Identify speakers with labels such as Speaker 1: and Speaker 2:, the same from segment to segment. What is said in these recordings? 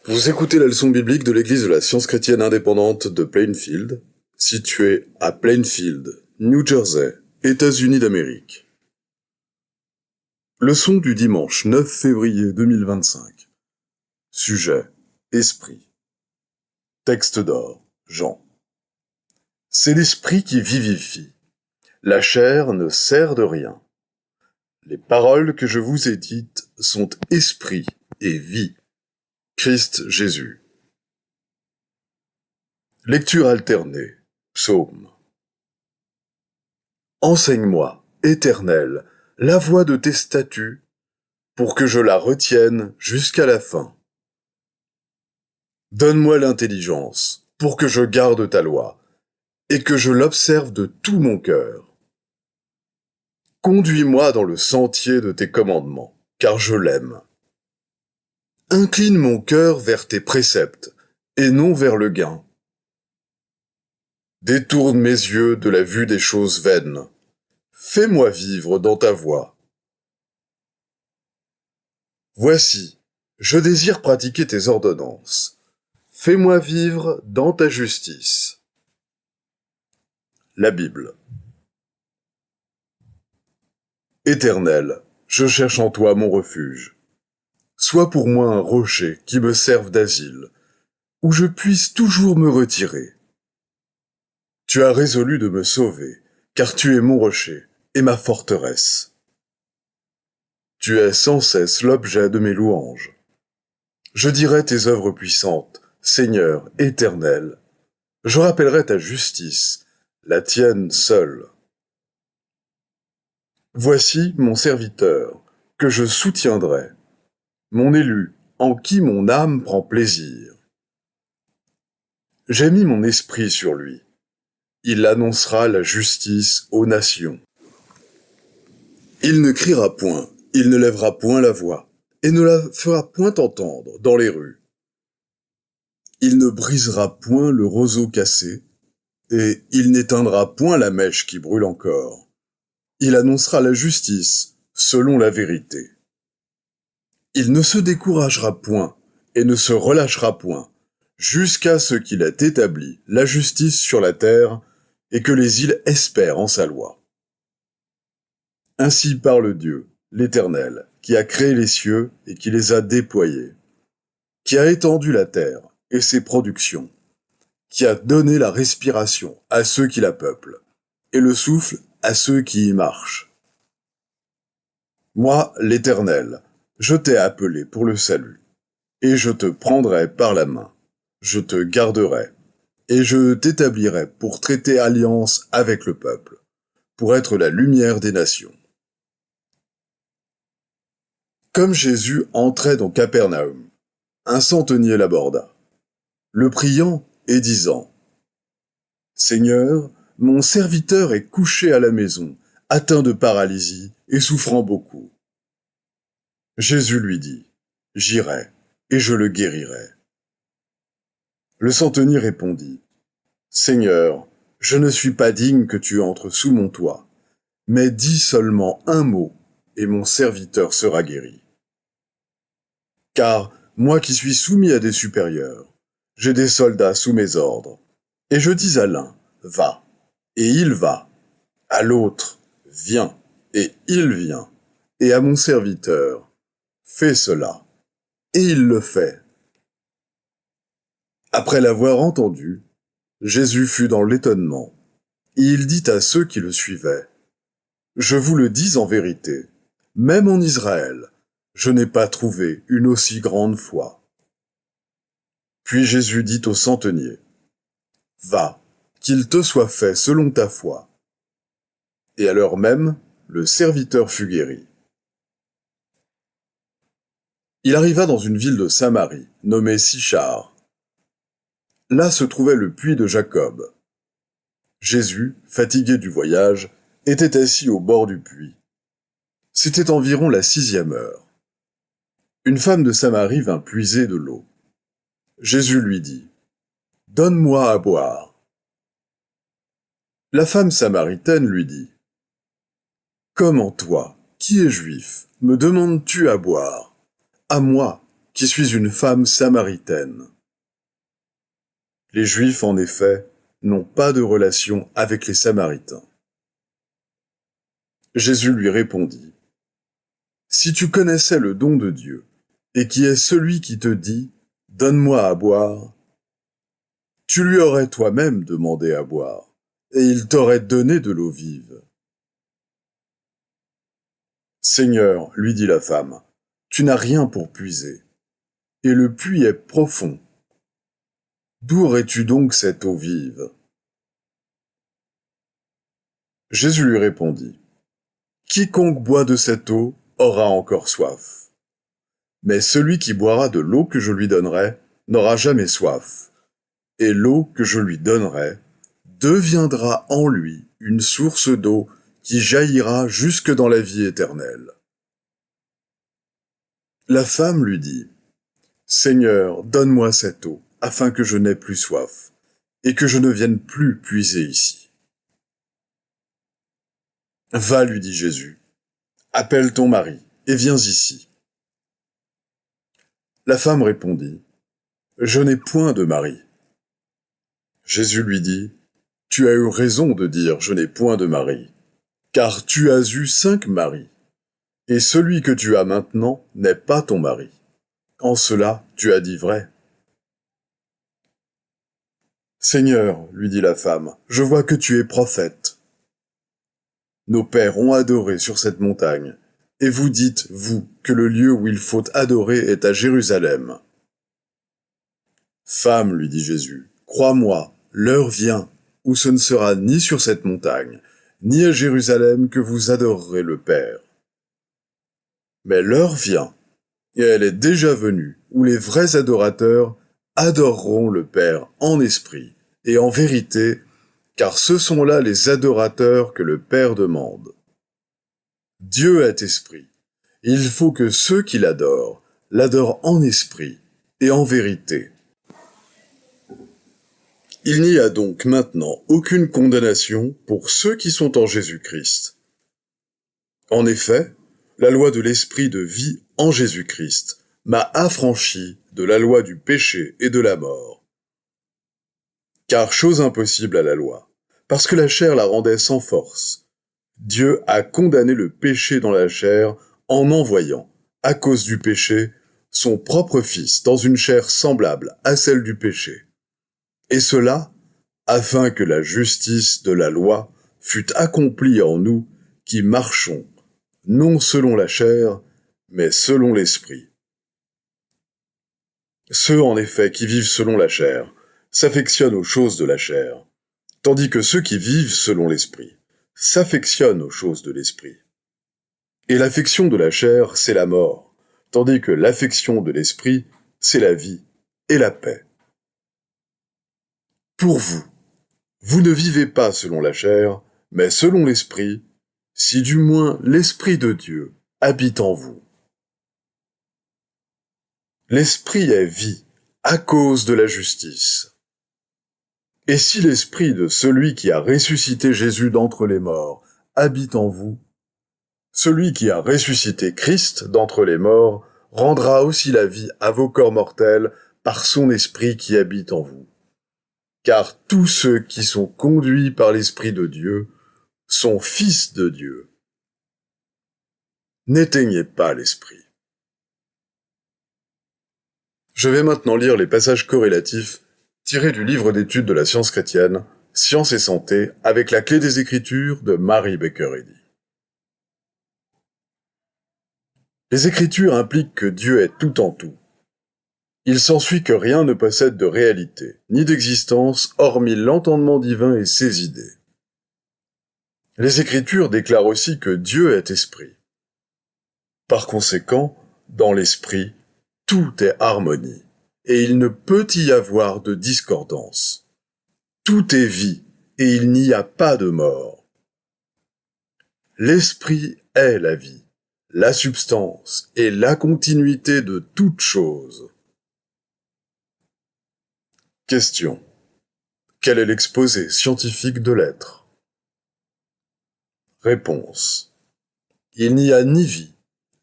Speaker 1: Vous écoutez la leçon biblique de l'Église de la Science chrétienne indépendante de Plainfield, située à Plainfield, New Jersey, États-Unis d'Amérique. Leçon du dimanche 9 février 2025. Sujet: Esprit. Texte d'or, Jean. C'est l'Esprit qui vivifie. La chair ne sert de rien. Les paroles que je vous ai dites sont esprit et vie. Christ Jésus. Lecture alternée. Psaume. Enseigne-moi, Éternel, la voie de tes statuts, pour que je la retienne jusqu'à la fin. Donne-moi l'intelligence, pour que je garde ta loi, et que je l'observe de tout mon cœur. Conduis-moi dans le sentier de tes commandements, car je l'aime. Incline mon cœur vers tes préceptes, et non vers le gain. Détourne mes yeux de la vue des choses vaines. Fais-moi vivre dans ta voie. Voici, je désire pratiquer tes ordonnances. Fais-moi vivre dans ta justice. La Bible. Éternel, je cherche en toi mon refuge. Sois pour moi un rocher qui me serve d'asile, où je puisse toujours me retirer. Tu as résolu de me sauver, car tu es mon rocher et ma forteresse. Tu es sans cesse l'objet de mes louanges. Je dirai tes œuvres puissantes, Seigneur éternel. Je rappellerai ta justice, la tienne seule. Voici mon serviteur, que je soutiendrai, mon élu, en qui mon âme prend plaisir. J'ai mis mon esprit sur lui. Il annoncera la justice aux nations. Il ne criera point, il ne lèvera point la voix, et ne la fera point entendre dans les rues. Il ne brisera point le roseau cassé, et il n'éteindra point la mèche qui brûle encore. Il annoncera la justice selon la vérité. Il ne se découragera point, et ne se relâchera point, jusqu'à ce qu'il ait établi la justice sur la terre, et que les îles espèrent en sa loi. Ainsi parle Dieu, l'Éternel, qui a créé les cieux et qui les a déployés, qui a étendu la terre et ses productions, qui a donné la respiration à ceux qui la peuplent, et le souffle à ceux qui y marchent. Moi, l'Éternel, je t'ai appelé pour le salut, et je te prendrai par la main, je te garderai, et je t'établirai pour traiter alliance avec le peuple, pour être la lumière des nations. Comme Jésus entrait dans Capernaum, un centenier l'aborda, le priant et disant : « Seigneur, mon serviteur est couché à la maison, atteint de paralysie et souffrant beaucoup. » Jésus lui dit : « J'irai, et je le guérirai. » Le centenier répondit : « Seigneur, je ne suis pas digne que tu entres sous mon toit, mais dis seulement un mot, et mon serviteur sera guéri. Car moi qui suis soumis à des supérieurs, j'ai des soldats sous mes ordres, et je dis à l'un : va, et il va, à l'autre : viens, et il vient, et à mon serviteur : fais cela, et il le fait. » Après l'avoir entendu, Jésus fut dans l'étonnement, et il dit à ceux qui le suivaient : « Je vous le dis en vérité, même en Israël, je n'ai pas trouvé une aussi grande foi. » Puis Jésus dit au centenier : « Va, qu'il te soit fait selon ta foi. » Et à l'heure même, le serviteur fut guéri. Il arriva dans une ville de Samarie, nommée Sichar. Là se trouvait le puits de Jacob. Jésus, fatigué du voyage, était assis au bord du puits. C'était environ la 6e heure. Une femme de Samarie vint puiser de l'eau. Jésus lui dit : « Donne-moi à boire. » La femme samaritaine lui dit : « Comment toi, qui es juif, me demandes-tu à boire, à moi, qui suis une femme samaritaine. Les Juifs, en effet, n'ont pas de relation avec les Samaritains. Jésus lui répondit, « Si tu connaissais le don de Dieu, et qui est celui qui te dit, « Donne-moi à boire », tu lui aurais toi-même demandé à boire, et il t'aurait donné de l'eau vive. Seigneur, lui dit la femme, tu n'as rien pour puiser, et le puits est profond. D'où aurais-tu donc cette eau vive? Jésus lui répondit, quiconque boit de cette eau aura encore soif. Mais celui qui boira de l'eau que je lui donnerai n'aura jamais soif, et l'eau que je lui donnerai deviendra en lui une source d'eau qui jaillira jusque dans la vie éternelle. La femme lui dit, Seigneur, donne-moi cette eau, afin que je n'aie plus soif, et que je ne vienne plus puiser ici. Va, lui dit Jésus, appelle ton mari, et viens ici. La femme répondit, Je n'ai point de mari. Jésus lui dit, Tu as eu raison de dire, Je n'ai point de mari, car tu as eu 5 maris, et celui que tu as maintenant n'est pas ton mari. En cela, tu as dit vrai. Seigneur, lui dit la femme, je vois que tu es prophète. Nos pères ont adoré sur cette montagne, et vous dites, vous, que le lieu où il faut adorer est à Jérusalem. Femme, lui dit Jésus, crois-moi, l'heure vient où ce ne sera ni sur cette montagne, ni à Jérusalem que vous adorerez le Père. Mais l'heure vient, et elle est déjà venue, où les vrais adorateurs adoreront le Père en esprit et en vérité, car ce sont là les adorateurs que le Père demande. Dieu est esprit. Il faut que ceux qui l'adorent en esprit et en vérité. Il n'y a donc maintenant aucune condamnation pour ceux qui sont en Jésus-Christ. En effet, la loi de l'esprit de vie en Jésus-Christ m'a affranchi de la loi du péché et de la mort. Car chose impossible à la loi, parce que la chair la rendait sans force, Dieu a condamné le péché dans la chair en envoyant, à cause du péché, son propre Fils dans une chair semblable à celle du péché. Et cela, afin que la justice de la loi fût accomplie en nous qui marchons, non selon la chair, mais selon l'esprit. Ceux, en effet, qui vivent selon la chair, s'affectionnent aux choses de la chair, tandis que ceux qui vivent selon l'esprit s'affectionnent aux choses de l'esprit. Et l'affection de la chair, c'est la mort, tandis que l'affection de l'esprit, c'est la vie et la paix. Pour vous, vous ne vivez pas selon la chair, mais selon l'esprit, si du moins l'esprit de Dieu habite en vous. L'esprit est vie, à cause de la justice. Et si l'esprit de celui qui a ressuscité Jésus d'entre les morts habite en vous, celui qui a ressuscité Christ d'entre les morts rendra aussi la vie à vos corps mortels par son esprit qui habite en vous. Car tous ceux qui sont conduits par l'Esprit de Dieu sont fils de Dieu. N'éteignez pas l'esprit. Je vais maintenant lire les passages corrélatifs tirés du livre d'études de la science chrétienne, Science et santé, avec la clé des Écritures de Mary Baker Eddy. Les Écritures impliquent que Dieu est tout en tout. Il s'ensuit que rien ne possède de réalité, ni d'existence, hormis l'entendement divin et ses idées. Les Écritures déclarent aussi que Dieu est esprit. Par conséquent, dans l'esprit, tout est harmonie, et il ne peut y avoir de discordance. Tout est vie, et il n'y a pas de mort. L'esprit est la vie, la substance et la continuité de toute chose. Question. Quel est l'exposé scientifique de l'être? Réponse. Il n'y a ni vie,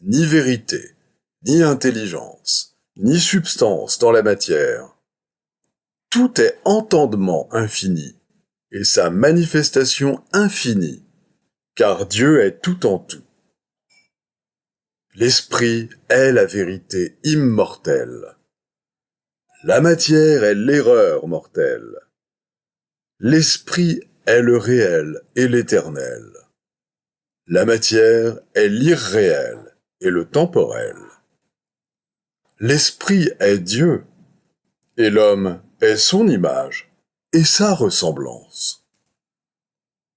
Speaker 1: ni vérité, ni intelligence, ni substance dans la matière. Tout est entendement infini, et sa manifestation infinie, car Dieu est tout en tout. L'esprit est la vérité immortelle. La matière est l'erreur mortelle. L'esprit est le réel et l'éternel. La matière est l'irréel et le temporel. L'esprit est Dieu, et l'homme est son image et sa ressemblance.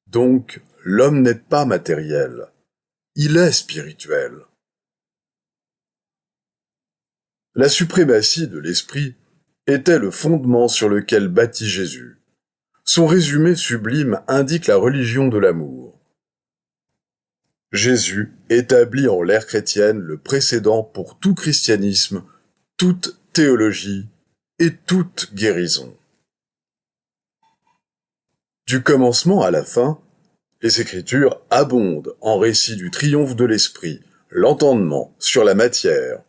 Speaker 1: Donc, l'homme n'est pas matériel, il est spirituel. La suprématie de l'esprit était le fondement sur lequel bâtit Jésus. Son résumé sublime indique la religion de l'amour. Jésus établit en l'ère chrétienne le précédent pour tout christianisme, toute théologie et toute guérison. Du commencement à la fin, les Écritures abondent en récits du triomphe de l'esprit, l'entendement sur la matière.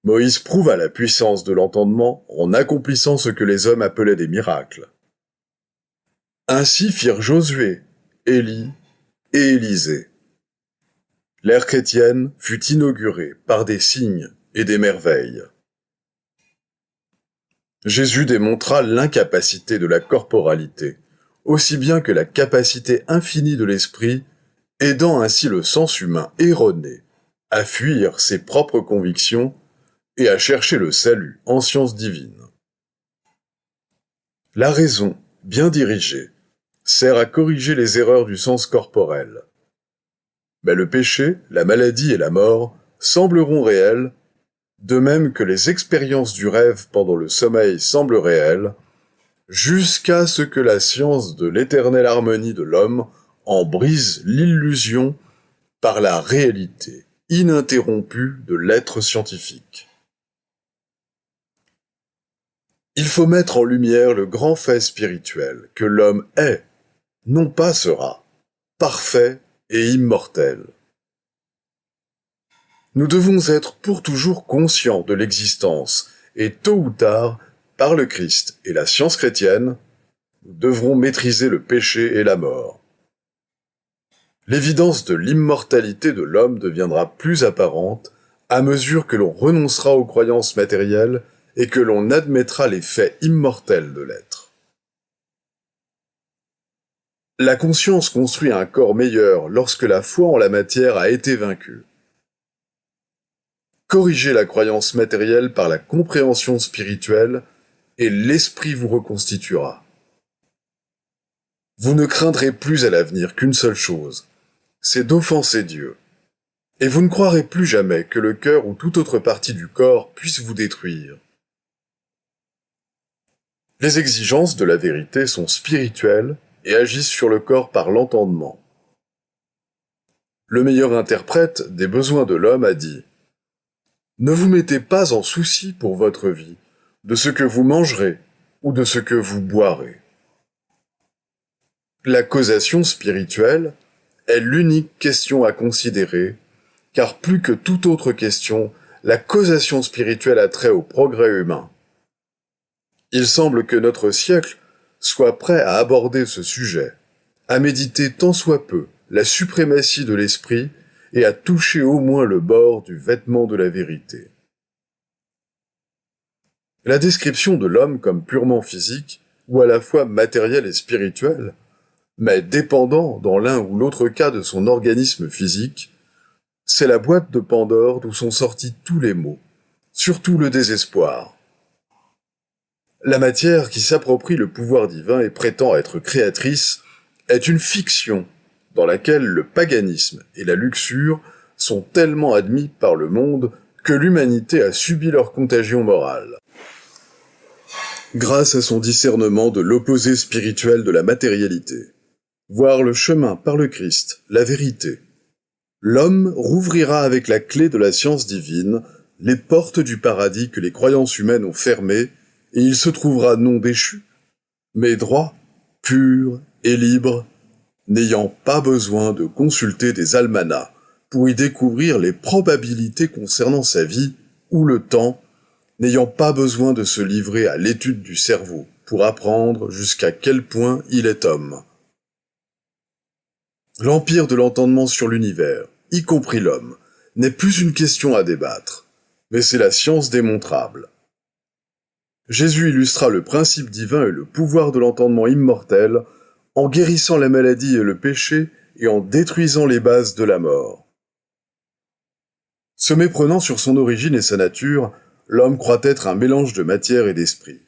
Speaker 1: Moïse prouva la puissance de l'entendement en accomplissant ce que les hommes appelaient des miracles. Ainsi firent Josué, Élie et Élisée. L'ère chrétienne fut inaugurée par des signes et des merveilles. Jésus démontra l'incapacité de la corporalité, aussi bien que la capacité infinie de l'esprit, aidant ainsi le sens humain erroné à fuir ses propres convictions et à chercher le salut en science divine. La raison, bien dirigée, sert à corriger les erreurs du sens corporel. Mais le péché, la maladie et la mort sembleront réels, de même que les expériences du rêve pendant le sommeil semblent réelles, jusqu'à ce que la science de l'éternelle harmonie de l'homme en brise l'illusion par la réalité ininterrompue de l'être scientifique. Il faut mettre en lumière le grand fait spirituel que l'homme est, non pas sera, parfait et immortel. Nous devons être pour toujours conscients de l'existence, et tôt ou tard, par le Christ et la science chrétienne, nous devrons maîtriser le péché et la mort. L'évidence de l'immortalité de l'homme deviendra plus apparente à mesure que l'on renoncera aux croyances matérielles et que l'on admettra les faits immortels de l'être. La conscience construit un corps meilleur lorsque la foi en la matière a été vaincue. Corrigez la croyance matérielle par la compréhension spirituelle et l'esprit vous reconstituera. Vous ne craindrez plus à l'avenir qu'une seule chose, c'est d'offenser Dieu. Et vous ne croirez plus jamais que le cœur ou toute autre partie du corps puisse vous détruire. Les exigences de la vérité sont spirituelles et agissent sur le corps par l'entendement. Le meilleur interprète des besoins de l'homme a dit « Ne vous mettez pas en souci pour votre vie, de ce que vous mangerez ou de ce que vous boirez. » La causation spirituelle est l'unique question à considérer, car plus que toute autre question, la causation spirituelle a trait au progrès humain. Il semble que notre siècle soit prêt à aborder ce sujet, à méditer tant soit peu la suprématie de l'esprit et à toucher au moins le bord du vêtement de la vérité. La description de l'homme comme purement physique, ou à la fois matériel et spirituel, mais dépendant dans l'un ou l'autre cas de son organisme physique, c'est la boîte de Pandore d'où sont sortis tous les maux, surtout le désespoir. La matière qui s'approprie le pouvoir divin et prétend être créatrice est une fiction dans laquelle le paganisme et la luxure sont tellement admis par le monde que l'humanité a subi leur contagion morale. Grâce à son discernement de l'opposé spirituel de la matérialité, voir le chemin par le Christ, la vérité, l'homme rouvrira avec la clé de la science divine les portes du paradis que les croyances humaines ont fermées, et il se trouvera non déchu, mais droit, pur et libre, n'ayant pas besoin de consulter des almanachs pour y découvrir les probabilités concernant sa vie ou le temps, n'ayant pas besoin de se livrer à l'étude du cerveau pour apprendre jusqu'à quel point il est homme. L'empire de l'entendement sur l'univers, y compris l'homme, n'est plus une question à débattre, mais c'est la science démontrable. Jésus illustra le principe divin et le pouvoir de l'entendement immortel en guérissant la maladie et le péché et en détruisant les bases de la mort. Se méprenant sur son origine et sa nature, l'homme croit être un mélange de matière et d'esprit.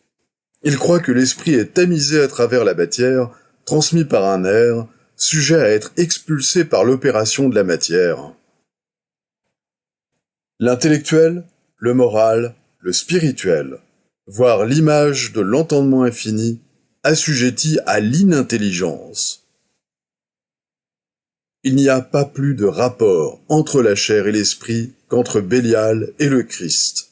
Speaker 1: Il croit que l'esprit est tamisé à travers la matière, transmis par un air, sujet à être expulsé par l'opération de la matière. L'intellectuel, le moral, le spirituel, voire l'image de l'entendement infini, assujetti à l'inintelligence. Il n'y a pas plus de rapport entre la chair et l'esprit qu'entre Bélial et le Christ.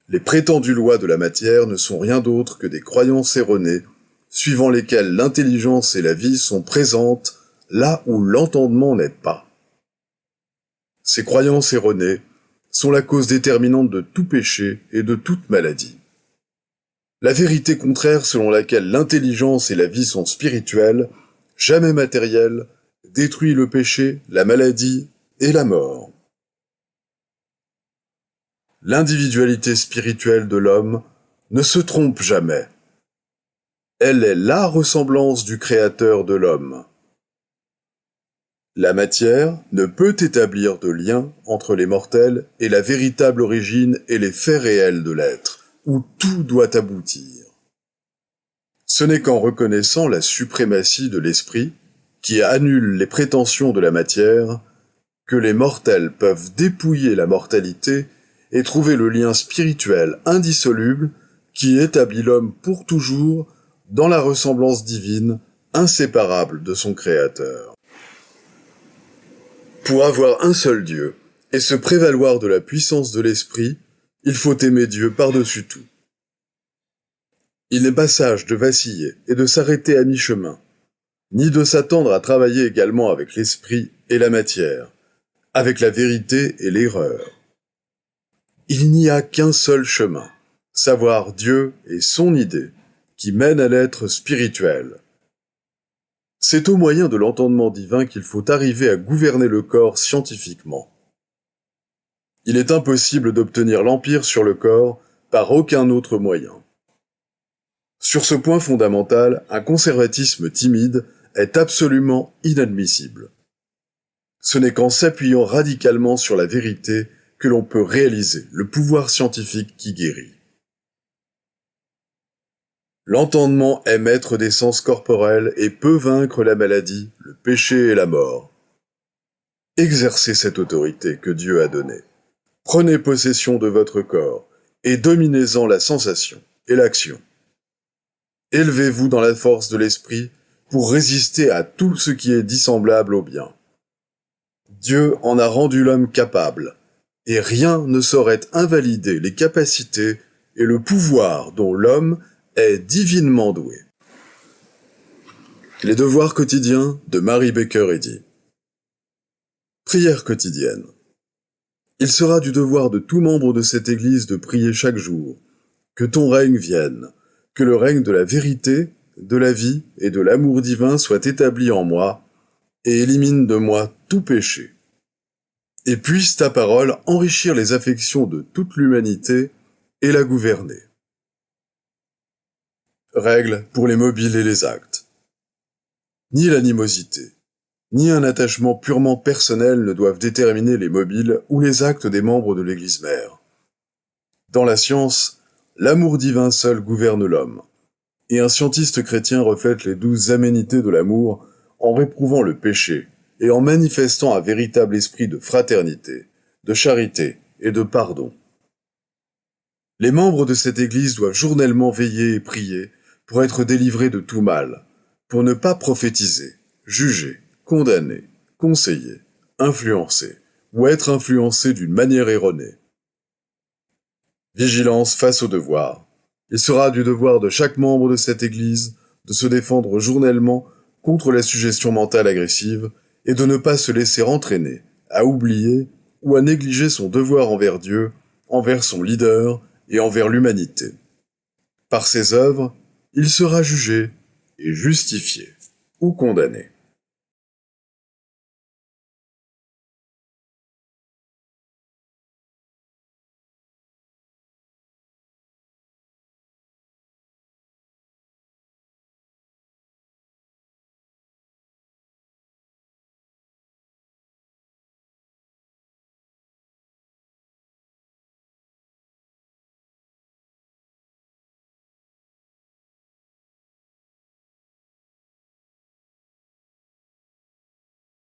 Speaker 1: Les prétendues lois de la matière ne sont rien d'autre que des croyances erronées, suivant lesquelles l'intelligence et la vie sont présentes là où l'entendement n'est pas. Ces croyances erronées sont la cause déterminante de tout péché et de toute maladie. La vérité contraire selon laquelle l'intelligence et la vie sont spirituelles, jamais matérielles, détruit le péché, la maladie et la mort. L'individualité spirituelle de l'homme ne se trompe jamais. Elle est la ressemblance du Créateur de l'homme. La matière ne peut établir de lien entre les mortels et la véritable origine et les faits réels de l'être, où tout doit aboutir. Ce n'est qu'en reconnaissant la suprématie de l'esprit, qui annule les prétentions de la matière, que les mortels peuvent dépouiller la mortalité et trouver le lien spirituel indissoluble qui établit l'homme pour toujours dans la ressemblance divine inséparable de son Créateur. Pour avoir un seul Dieu et se prévaloir de la puissance de l'esprit, il faut aimer Dieu par-dessus tout. Il n'est pas sage de vaciller et de s'arrêter à mi-chemin, ni de s'attendre à travailler également avec l'esprit et la matière, avec la vérité et l'erreur. Il n'y a qu'un seul chemin, savoir Dieu et son idée, qui mène à l'être spirituel. C'est au moyen de l'entendement divin qu'il faut arriver à gouverner le corps scientifiquement. Il est impossible d'obtenir l'empire sur le corps par aucun autre moyen. Sur ce point fondamental, un conservatisme timide est absolument inadmissible. Ce n'est qu'en s'appuyant radicalement sur la vérité que l'on peut réaliser le pouvoir scientifique qui guérit. L'entendement est maître des sens corporels et peut vaincre la maladie, le péché et la mort. Exercez cette autorité que Dieu a donnée. Prenez possession de votre corps et dominez-en la sensation et l'action. Élevez-vous dans la force de l'esprit pour résister à tout ce qui est dissemblable au bien. Dieu en a rendu l'homme capable, et rien ne saurait invalider les capacités et le pouvoir dont l'homme est divinement doué. Les devoirs quotidiens de Mary Baker Eddy. Prière quotidienne. Il sera du devoir de tout membre de cette Église de prier chaque jour. Que ton règne vienne, que le règne de la vérité, de la vie et de l'amour divin soit établi en moi, et élimine de moi tout péché. Et puisse ta parole enrichir les affections de toute l'humanité et la gouverner. Règles pour les mobiles et les actes. Ni l'animosité, ni un attachement purement personnel ne doivent déterminer les mobiles ou les actes des membres de l'Église mère. Dans la science, l'amour divin seul gouverne l'homme, et un scientiste chrétien reflète les 12 aménités de l'amour en réprouvant le péché et en manifestant un véritable esprit de fraternité, de charité et de pardon. Les membres de cette Église doivent journellement veiller et prier pour être délivrés de tout mal, pour ne pas prophétiser, juger, condamner, conseiller, influencer ou être influencés d'une manière erronée. Vigilance face au devoir. Il sera du devoir de chaque membre de cette Église de se défendre journellement contre la suggestion mentale agressive et de ne pas se laisser entraîner à oublier ou a négligé son devoir envers Dieu, envers son leader et envers l'humanité. Par ses œuvres, il sera jugé et justifié ou condamné.